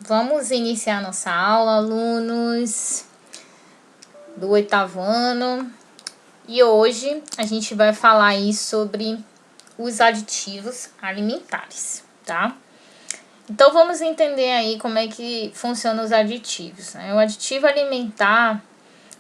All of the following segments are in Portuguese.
Vamos iniciar nossa aula, alunos do 8º ano. E hoje a gente vai falar aí sobre os aditivos alimentares, tá? Então vamos entender aí como é que funcionam os aditivos, né? O aditivo alimentar,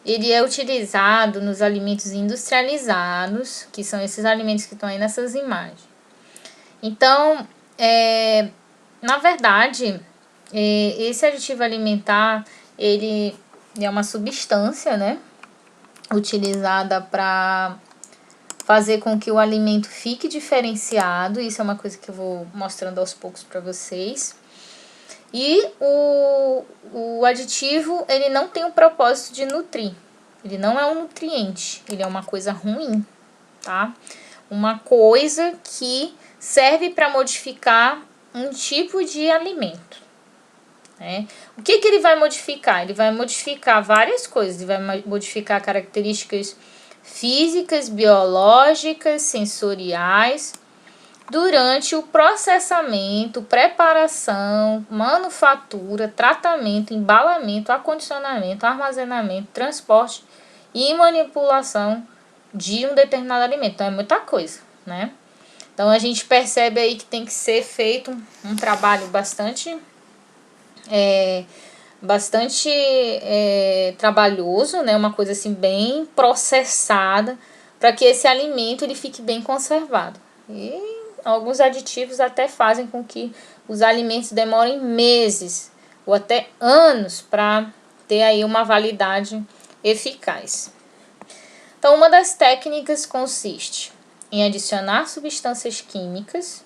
ele é utilizado nos alimentos industrializados, que são esses alimentos que estão aí nessas imagens. Então, na verdade, esse aditivo alimentar, ele é uma substância, né, utilizada para fazer com que o alimento fique diferenciado. Isso é uma coisa que eu vou mostrando aos poucos para vocês. E o aditivo, ele não tem o propósito de nutrir. Ele não é um nutriente, ele é uma coisa ruim, tá? Uma coisa que serve para modificar um tipo de alimento, né? O que ele vai modificar? Ele vai modificar várias coisas. Ele vai modificar características físicas, biológicas, sensoriais, durante o processamento, preparação, manufatura, tratamento, embalamento, acondicionamento, armazenamento, transporte e manipulação de um determinado alimento. Então é muita coisa, né? Então a gente percebe aí que tem que ser feito um trabalho bastante trabalhoso, né? Uma coisa assim bem processada, para que esse alimento ele fique bem conservado. E alguns aditivos até fazem com que os alimentos demorem meses ou até anos para ter aí uma validade eficaz. Então, uma das técnicas consiste em adicionar substâncias químicas,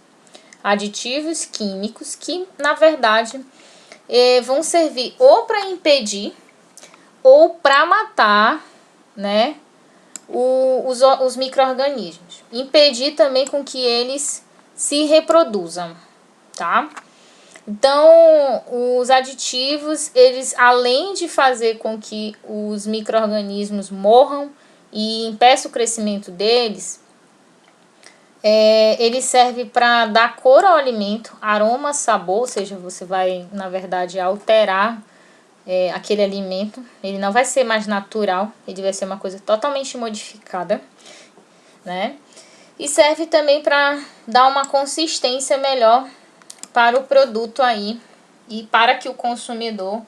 aditivos químicos que, na verdade, vão servir ou para impedir ou para matar, né, os micro-organismos. Impedir também com que eles se reproduzam, tá? Então, os aditivos, eles além de fazer com que os micro-organismos morram e impeça o crescimento deles, ele serve para dar cor ao alimento, aroma, sabor, ou seja, você vai, na verdade, alterar aquele alimento. Ele não vai ser mais natural, ele vai ser uma coisa totalmente modificada, né? E serve também para dar uma consistência melhor para o produto aí e para que o consumidor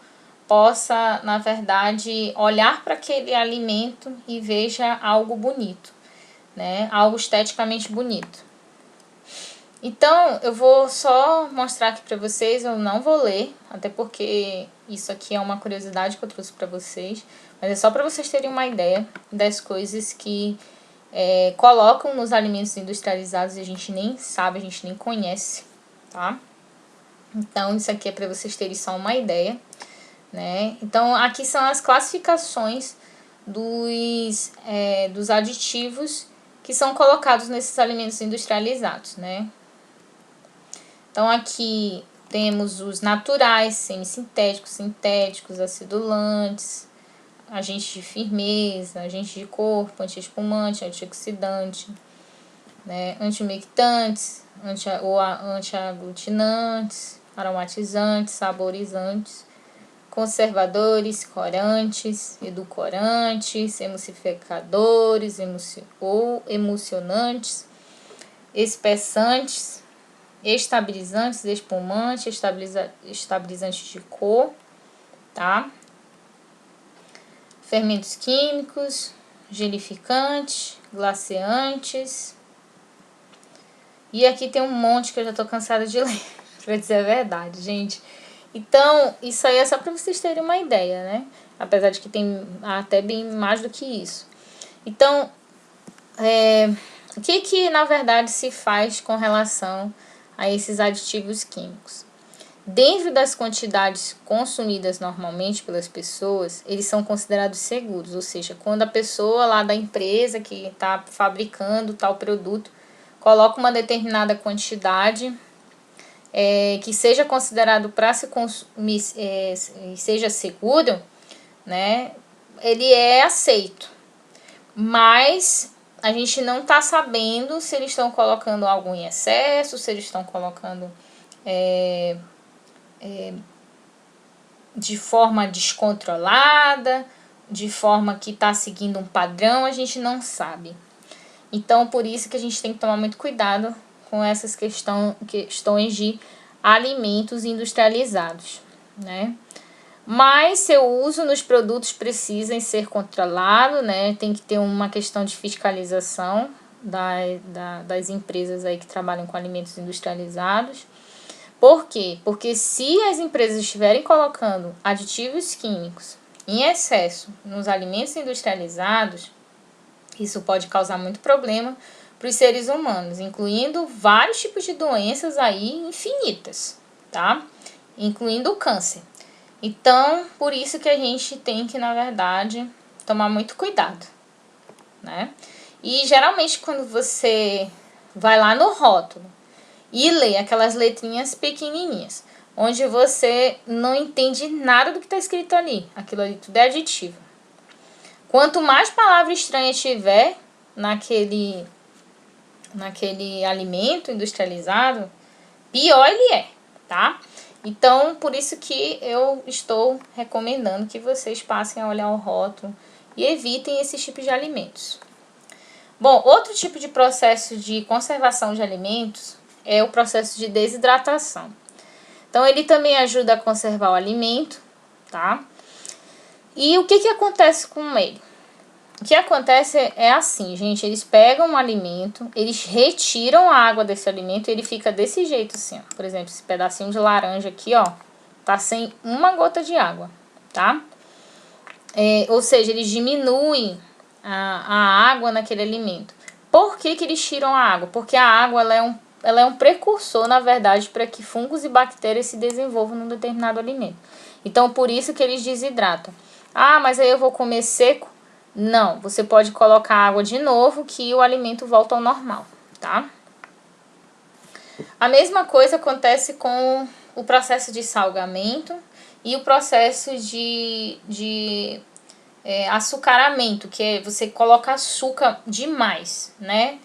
possa, na verdade, olhar para aquele alimento e veja algo bonito, né? Algo esteticamente bonito. Então, eu vou só mostrar aqui para vocês, eu não vou ler, até porque isso aqui é uma curiosidade que eu trouxe para vocês, mas é só para vocês terem uma ideia das coisas que colocam nos alimentos industrializados e a gente nem sabe, a gente nem conhece, tá? Então, isso aqui é para vocês terem só uma ideia, né? Então, aqui são as classificações dos aditivos que são colocados nesses alimentos industrializados, né? Então, aqui temos os naturais, semissintéticos, sintéticos, acidulantes, agentes de firmeza, agentes de corpo, antiespumante, antioxidante, né? Antiumectantes, antiaglutinantes, aromatizantes, saborizantes, conservadores, corantes, edulcorantes, emulsificadores ou emulsionantes, espessantes, estabilizantes, espumantes, estabilizantes de cor, tá? Fermentos químicos, gelificantes, glaceantes. E aqui tem um monte que eu já tô cansada de ler, pra dizer a verdade, gente. Então, isso aí é só pra vocês terem uma ideia, né? Apesar de que tem até bem mais do que isso. Então, o que na verdade se faz com relação a esses aditivos químicos? Dentro das quantidades consumidas normalmente pelas pessoas, eles são considerados seguros, ou seja, quando a pessoa lá da empresa que está fabricando tal produto coloca uma determinada quantidade que seja considerado para se consumir e seja seguro, né, ele é aceito. Mas a gente não está sabendo se eles estão colocando algo em excesso, se eles estão colocando de forma descontrolada, de forma que está seguindo um padrão, a gente não sabe. Então, por isso que a gente tem que tomar muito cuidado com essas questões de alimentos industrializados, né? Mas seu uso nos produtos precisa ser controlado, né? Tem que ter uma questão de fiscalização das empresas aí que trabalham com alimentos industrializados. Por quê? Porque se as empresas estiverem colocando aditivos químicos em excesso nos alimentos industrializados, isso pode causar muito problema para os seres humanos, incluindo vários tipos de doenças aí infinitas, tá? Incluindo o câncer. Então, por isso que a gente tem que, na verdade, tomar muito cuidado, né? E geralmente quando você vai lá no rótulo e lê aquelas letrinhas pequenininhas, onde você não entende nada do que está escrito ali, aquilo ali tudo é aditivo. Quanto mais palavra estranha tiver naquele alimento industrializado, pior ele é, tá? Então, por isso que eu estou recomendando que vocês passem a olhar o rótulo e evitem esses tipos de alimentos. Bom, outro tipo de processo de conservação de alimentos é o processo de desidratação. Então, ele também ajuda a conservar o alimento, tá? E o que acontece com ele? O que acontece é assim, gente, eles pegam um alimento, eles retiram a água desse alimento e ele fica desse jeito assim, ó. Por exemplo, esse pedacinho de laranja aqui, ó, tá sem uma gota de água, tá? Ou seja, eles diminuem a água naquele alimento. Por que eles tiram a água? Porque a água ela é um precursor, na verdade, para que fungos e bactérias se desenvolvam num determinado alimento. Então, por isso que eles desidratam. Ah, mas aí eu vou comer seco? Não, você pode colocar água de novo que o alimento volta ao normal, tá? A mesma coisa acontece com o processo de salgamento e o processo de açucaramento, que é você coloca açúcar demais, né?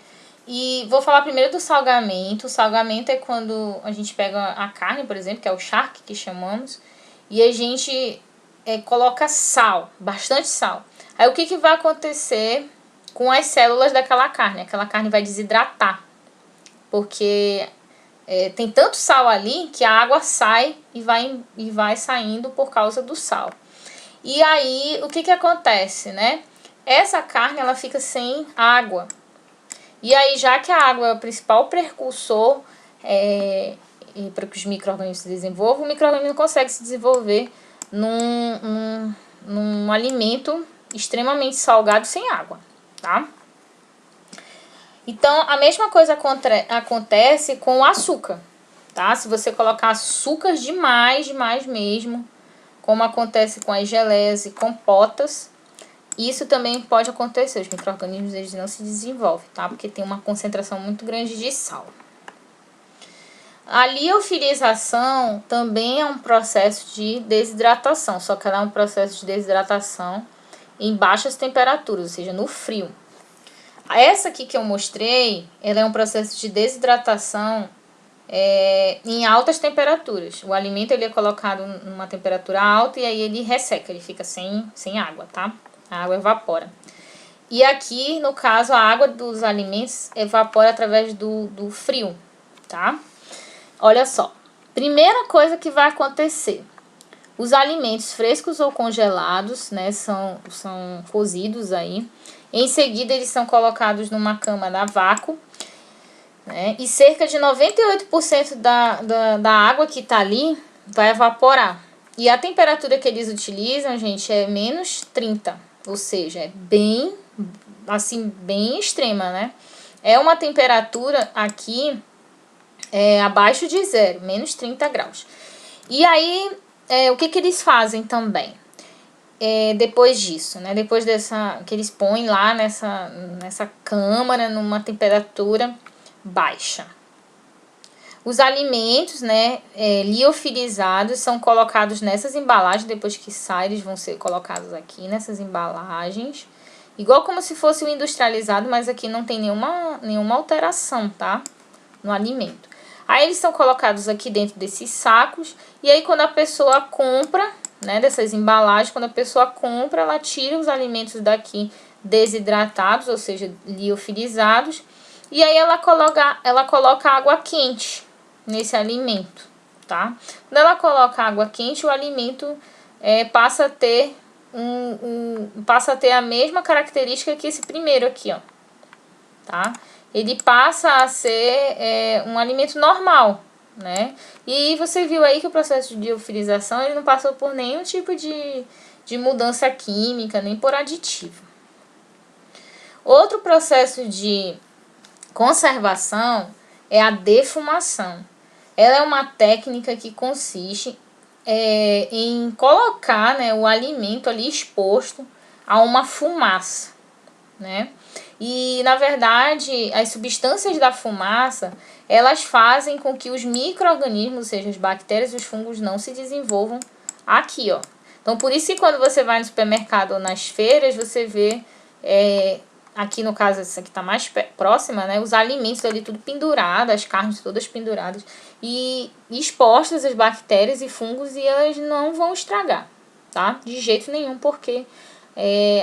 E vou falar primeiro do salgamento. O salgamento é quando a gente pega a carne, por exemplo, que é o charque que chamamos, e a gente coloca sal, bastante sal. Aí o que vai acontecer com as células daquela carne? Aquela carne vai desidratar, porque tem tanto sal ali que a água sai e vai saindo por causa do sal. E aí o que acontece, né? Essa carne ela fica sem água. E aí, já que a água é o principal precursor para que os micro-organismos se desenvolvam, o micro-organismo não consegue se desenvolver num alimento extremamente salgado sem água, tá? Então, a mesma coisa acontece com o açúcar, tá? Se você colocar açúcar demais mesmo, como acontece com as geleias e compotas, isso também pode acontecer. Os micro-organismos eles não se desenvolvem, tá? Porque tem uma concentração muito grande de sal. A liofilização também é um processo de desidratação, só que ela é um processo de desidratação em baixas temperaturas, ou seja, no frio. Essa aqui que eu mostrei, ela é um processo de desidratação em altas temperaturas. O alimento ele é colocado numa temperatura alta e aí ele resseca, ele fica sem água, tá? A água evapora. E aqui, no caso, a água dos alimentos evapora através do frio, tá? Olha só, primeira coisa que vai acontecer. Os alimentos frescos ou congelados, né, são cozidos aí. Em seguida, eles são colocados numa câmara a vácuo, né, e cerca de 98% da água que está ali vai evaporar. E a temperatura que eles utilizam, gente, é menos 30, ou seja, é bem extrema, né? É uma temperatura aqui abaixo de zero, menos 30 graus. E aí, o que eles fazem também? Depois disso, né? Depois que eles põem lá nessa câmara, numa temperatura baixa. Os alimentos, né, liofilizados são colocados nessas embalagens, depois que saem, eles vão ser colocados aqui nessas embalagens. Igual como se fosse o industrializado, mas aqui não tem nenhuma alteração, tá? No alimento. Aí eles são colocados aqui dentro desses sacos, e aí quando a pessoa compra, né, dessas embalagens, quando a pessoa compra, ela tira os alimentos daqui desidratados, ou seja, liofilizados, e aí ela coloca água quente nesse alimento, tá? Quando ela coloca água quente, o alimento passa a ter passa a ter a mesma característica que esse primeiro aqui, ó, tá? Ele passa a ser um alimento normal, né? E você viu aí que o processo de liofilização ele não passou por nenhum tipo de mudança química, nem por aditivo. Outro processo de conservação é a defumação. Ela é uma técnica que consiste em colocar, né, o alimento ali exposto a uma fumaça, né? E, na verdade, as substâncias da fumaça, elas fazem com que os micro-organismos, ou seja, as bactérias e os fungos, não se desenvolvam aqui, ó. Então, por isso que quando você vai no supermercado ou nas feiras, você vê, aqui no caso, essa aqui tá mais próxima, né? Os alimentos ali tudo pendurado, as carnes todas penduradas e expostas as bactérias e fungos e elas não vão estragar, tá? De jeito nenhum, porque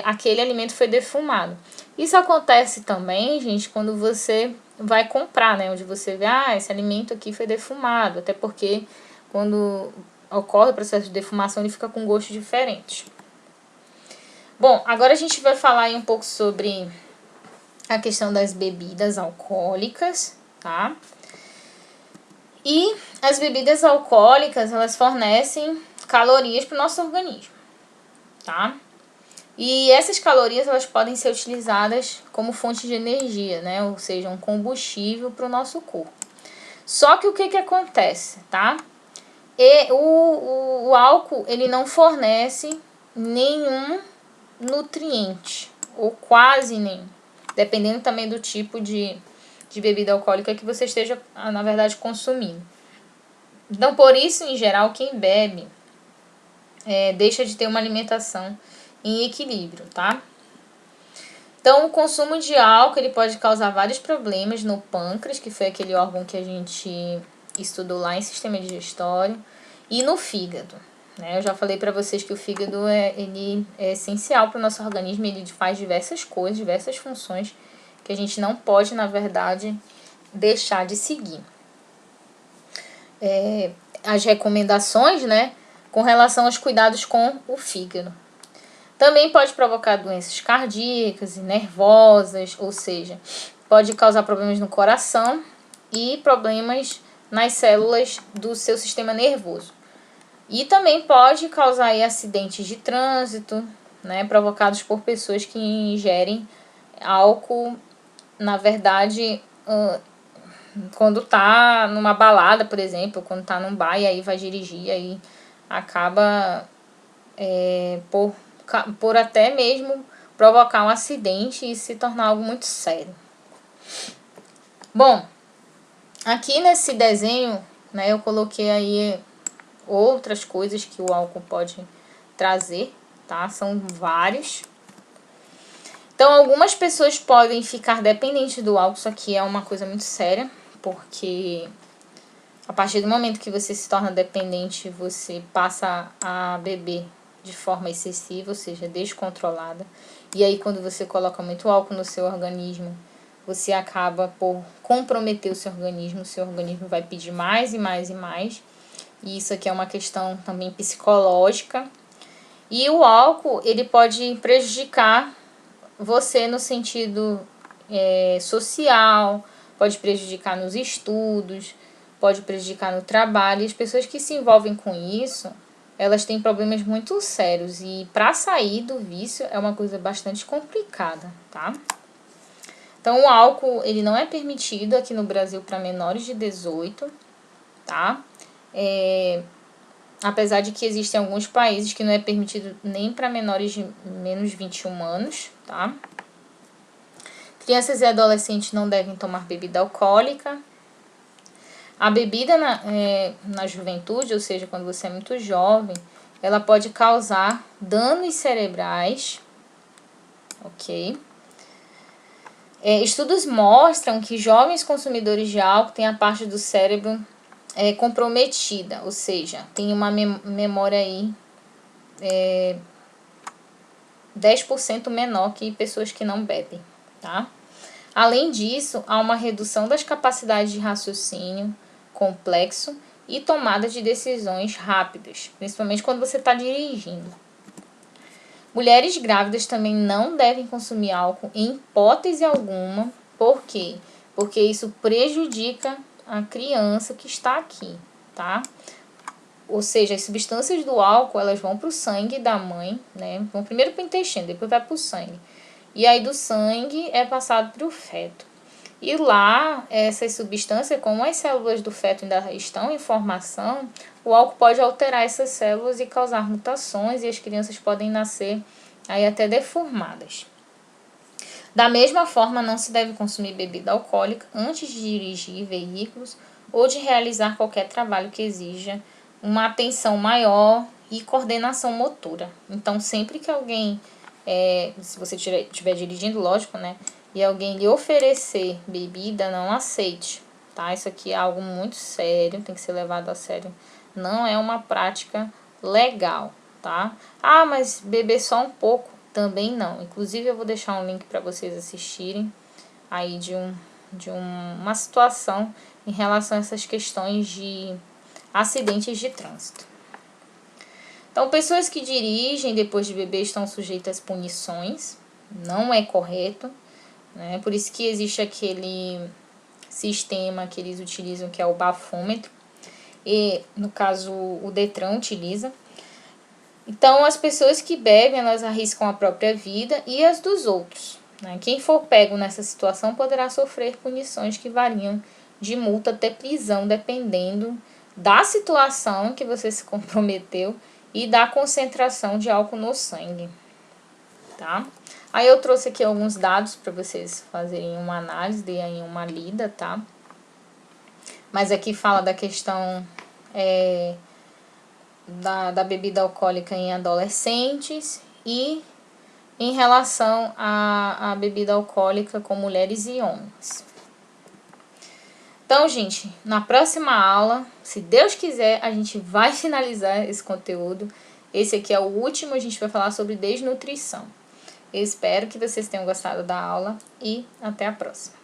aquele alimento foi defumado. Isso acontece também, gente, quando você vai comprar, né? Onde você vê, esse alimento aqui foi defumado. Até porque quando ocorre o processo de defumação, ele fica com gosto diferente. Bom, agora a gente vai falar aí um pouco sobre a questão das bebidas alcoólicas, tá? E as bebidas alcoólicas, elas fornecem calorias para o nosso organismo, tá? E essas calorias elas podem ser utilizadas como fonte de energia, né? Ou seja, um combustível para o nosso corpo. Só que o que acontece, tá? O álcool ele não fornece nenhum nutriente, ou quase nenhum, dependendo também do tipo de bebida alcoólica que você esteja, na verdade, consumindo. Então, por isso, em geral, quem bebe deixa de ter uma alimentação em equilíbrio, tá? Então, o consumo de álcool ele pode causar vários problemas no pâncreas, que foi aquele órgão que a gente estudou lá em sistema digestório, e no fígado, né? Eu já falei para vocês que o fígado ele é essencial para o nosso organismo, ele faz diversas coisas, diversas funções que a gente não pode, na verdade, deixar de seguir. As recomendações, né, com relação aos cuidados com o fígado. Também pode provocar doenças cardíacas e nervosas, ou seja, pode causar problemas no coração e problemas nas células do seu sistema nervoso. E também pode causar aí acidentes de trânsito, né, provocados por pessoas que ingerem álcool, na verdade, quando tá numa balada, por exemplo, quando tá num bar e aí vai dirigir, aí acaba por até mesmo provocar um acidente e se tornar algo muito sério. Bom, aqui nesse desenho, né, eu coloquei aí outras coisas que o álcool pode trazer, tá? São vários. Então, algumas pessoas podem ficar dependentes do álcool, isso aqui é uma coisa muito séria, porque a partir do momento que você se torna dependente, você passa a beber de forma excessiva, ou seja, descontrolada. E aí, quando você coloca muito álcool no seu organismo, você acaba por comprometer o seu organismo vai pedir mais e mais e mais. E isso aqui é uma questão também psicológica. E o álcool, ele pode prejudicar você no sentido social, pode prejudicar nos estudos, pode prejudicar no trabalho. E as pessoas que se envolvem com isso, elas têm problemas muito sérios. E para sair do vício é uma coisa bastante complicada, tá? Então, o álcool, ele não é permitido aqui no Brasil para menores de 18, tá? Apesar de que existem alguns países que não é permitido nem para menores de menos de 21 anos, tá? Crianças e adolescentes não devem tomar bebida alcoólica. A bebida na juventude, ou seja, quando você é muito jovem, ela pode causar danos cerebrais, ok? Estudos mostram que jovens consumidores de álcool têm a parte do cérebro comprometida, ou seja, tem uma memória aí 10% menor que pessoas que não bebem, tá? Além disso, há uma redução das capacidades de raciocínio complexo e tomada de decisões rápidas, principalmente quando você está dirigindo. Mulheres grávidas também não devem consumir álcool em hipótese alguma. Por quê? Porque isso prejudica a criança que está aqui, tá? Ou seja, as substâncias do álcool, elas vão para o sangue da mãe, né? Vão primeiro para o intestino, depois vai para o sangue. E aí do sangue é passado para o feto. E lá, essas substâncias, como as células do feto ainda estão em formação, o álcool pode alterar essas células e causar mutações, e as crianças podem nascer aí até deformadas. Da mesma forma, não se deve consumir bebida alcoólica antes de dirigir veículos ou de realizar qualquer trabalho que exija uma atenção maior e coordenação motora. Então, sempre que alguém, se você estiver dirigindo, lógico, né? E alguém lhe oferecer bebida, não aceite, tá? Isso aqui é algo muito sério, tem que ser levado a sério. Não é uma prática legal, tá? Ah, mas beber só um pouco, também não. Inclusive, eu vou deixar um link para vocês assistirem aí de uma situação em relação a essas questões de acidentes de trânsito. Então, pessoas que dirigem depois de beber estão sujeitas a punições, não é correto, né? Por isso que existe aquele sistema que eles utilizam, que é o bafômetro, e no caso o Detran utiliza. Então, as pessoas que bebem, elas arriscam a própria vida e as dos outros, né? Quem for pego nessa situação poderá sofrer punições que variam de multa até prisão, dependendo da situação que você se comprometeu e da concentração de álcool no sangue, tá? Aí eu trouxe aqui alguns dados para vocês fazerem uma análise, dê aí uma lida, tá? Mas aqui fala da questão da bebida alcoólica em adolescentes e em relação à bebida alcoólica com mulheres e homens. Então, gente, na próxima aula, se Deus quiser, a gente vai finalizar esse conteúdo. Esse aqui é o último, a gente vai falar sobre desnutrição. Eu espero que vocês tenham gostado da aula e até a próxima.